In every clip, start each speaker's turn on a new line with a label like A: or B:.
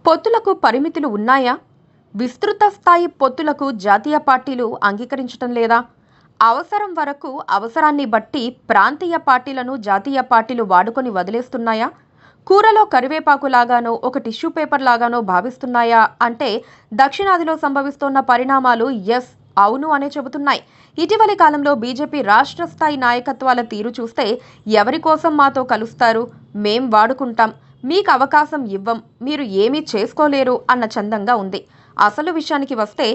A: పొత్తులకు పరిమితులు ఉన్నాయా? విస్తృత స్థాయి పొత్తులకు జాతీయ పార్టీలు అంగీకరించటం లేదా? అవసరం వరకు అవసరాన్ని బట్టి ప్రాంతీయ పార్టీలను జాతీయ పార్టీలు వాడుకొని వదిలేస్తున్నాయా? కూరలో కరివేపాకు లాగానో ఒక టిష్యూ పేపర్ లాగానో భావిస్తున్నాయా అంటే దక్షిణాదిలో సంభవిస్తున్న పరిణామాలు ఎస్ అవును అనే చెబుతున్నాయి. ఇటీవలి కాలంలో బీజేపీ రాష్ట్ర స్థాయి నాయకత్వాల తీరు చూస్తే ఎవరి కోసం మాతో కలుస్తారు, మేం వాడుకుంటాం, మీకు అవకాశం ఇవ్వం, మీరు ఏమీ చేసుకోలేరు అన్న చందంగా ఉంది. అసలు విషయానికి వస్తే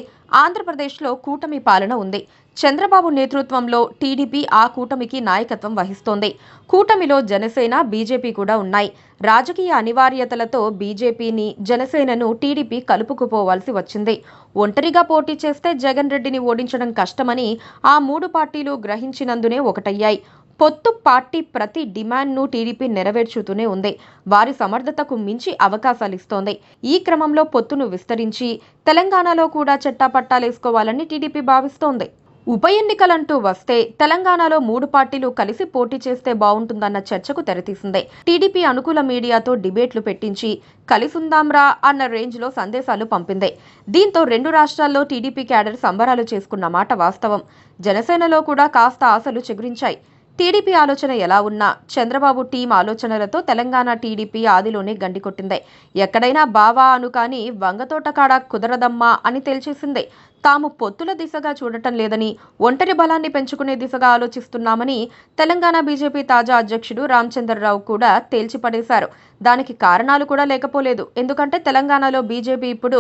A: ఆంధ్రప్రదేశ్లో కూటమి పాలన ఉంది. చంద్రబాబు నేతృత్వంలో టీడీపీ ఆ కూటమికి నాయకత్వం వహిస్తోంది. కూటమిలో జనసేన, బీజేపీ కూడా ఉన్నాయి. రాజకీయ అనివార్యతలతో బీజేపీని, జనసేనను టీడీపీ కలుపుకుపోవాల్సి వచ్చింది. ఒంటరిగా పోటీ చేస్తే జగన్ రెడ్డిని ఓడించడం కష్టమని ఆ మూడు పార్టీలు గ్రహించినందునే ఒకటయ్యాయి. పొత్తు పార్టీ ప్రతి డిమాండ్ను టీడీపీ నెరవేర్చుతూనే ఉంది. వారి సమర్థతకు మించి అవకాశాలిస్తోంది. ఈ క్రమంలో పొత్తును విస్తరించి తెలంగాణలో కూడా చట్టాపట్టాలేసుకోవాలని టీడీపీ భావిస్తోంది. ఉప ఎన్నికలంటూ వస్తే తెలంగాణలో మూడు పార్టీలు కలిసి పోటీ చేస్తే బాగుంటుందన్న చర్చకు తెరతీసింది. టీడీపీ అనుకూల మీడియాతో డిబేట్లు పెట్టించి కలిసుందాంరా అన్న రేంజ్లో సందేశాలు పంపింది. దీంతో రెండు రాష్ట్రాల్లో టీడీపీ క్యాడర్ సంబరాలు చేసుకున్న మాట వాస్తవం. జనసేనలో కూడా కాస్త ఆశలు చిగురించాయి. టీడీపీ ఆలోచన ఎలా ఉన్నా చంద్రబాబు టీం ఆలోచనలతో తెలంగాణ టీడీపీ ఆదిలోనే గండికొట్టింది. ఎక్కడైనా బావా అను కానీ వంగతోట కాడ కుదరదమ్మా అని తేల్చేసింది. తాము పొత్తుల దిశగా చూడటం లేదని, ఒంటరి బలాన్ని పెంచుకునే దిశగా ఆలోచిస్తున్నామని తెలంగాణ బీజేపీ తాజా అధ్యక్షుడు రామచంద్రరావు కూడా తేల్చిపడేశారు. దానికి కారణాలు కూడా లేకపోలేదు. ఎందుకంటే తెలంగాణలో బీజేపీ ఇప్పుడు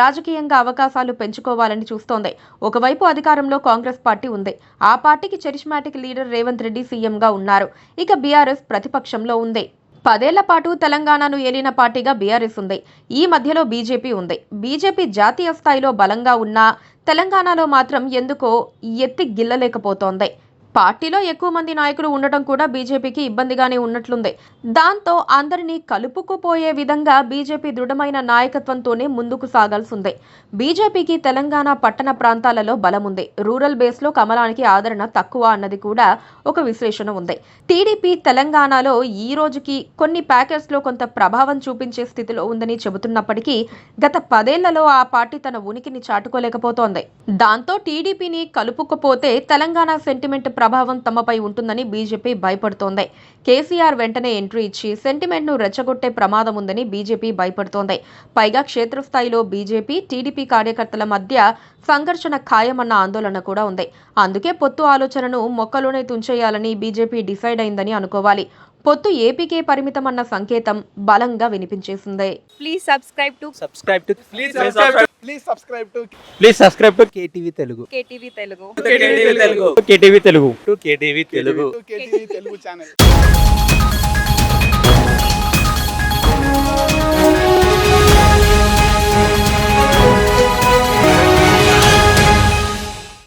A: రాజకీయంగా అవకాశాలు పెంచుకోవాలని చూస్తోంది. ఒకవైపు అధికారంలో కాంగ్రెస్ పార్టీ ఉంది. ఆ పార్టీకి చరిష్మాటిక్ లీడర్ రేవంత్ రెడ్డి సీఎంగా ఉన్నారు. ఇక బీఆర్ఎస్ ప్రతిపక్షంలో ఉంది. 10 ఏళ్ల పాటు తెలంగాణను ఏలిన పార్టీగా బీఆర్ఎస్ ఉంది. ఈ మధ్యలో బీజేపీ ఉంది. బీజేపీ జాతీయ స్థాయిలో బలంగా ఉన్నా తెలంగాణలో మాత్రం ఎందుకో ఎత్తి గిల్లలేకపోతోంది. పార్టీలో ఎక్కువ మంది నాయకులు ఉండటం కూడా బీజేపీకి ఇబ్బందిగానే ఉన్నట్లుంది. దాంతో అందరినీ కలుపుకుపోయే విధంగా బీజేపీ దృఢమైన నాయకత్వంతోనే ముందుకు సాగాల్సిందే. బీజేపీకి తెలంగాణ పట్టణ ప్రాంతాలలో బలం ఉంది. రూరల్ బేస్లో కమలానికి ఆదరణ తక్కువ అన్నది కూడా ఒక విశ్లేషణ ఉంది. టీడీపీ తెలంగాణలో ఈ రోజుకి కొన్ని ప్యాకేజ్లో కొంత ప్రభావం చూపించే స్థితిలో ఉందని చెబుతున్నప్పటికీ గత 10 ఏళ్లలో ఆ పార్టీ తన ఉనికిని చాటుకోలేకపోతోంది. దాంతో టీడీపీని కలుపుకుపోతే తెలంగాణ సెంటిమెంట్ ప్రభావం తమపై ఉంటుందని బీజేపీ భయపడుతోంది. కేసీఆర్ వెంటనే ఎంట్రీ ఇచ్చి సెంటిమెంట్ ను రెచ్చగొట్టే ప్రమాదం ఉందని బీజేపీ భయపడుతోంది. పైగా క్షేత్రస్థాయిలో బీజేపీ, టీడీపీ కార్యకర్తల మధ్య సంఘర్షణ ఖాయమన్న ఆందోళన కూడా ఉంది. అందుకే పొత్తు ఆలోచనను మొక్కలోనే తుంచేయాలని బీజేపీ డిసైడ్ అయిందని అనుకోవాలి. పొత్తు ఏపీకే పరిమితమన్న సంకేతం బలంగా వినిపించేసింది.
B: Please subscribe to
C: KTV Telugu.
B: KTV Telugu.
C: KTV Telugu.
D: KTV Telugu channel.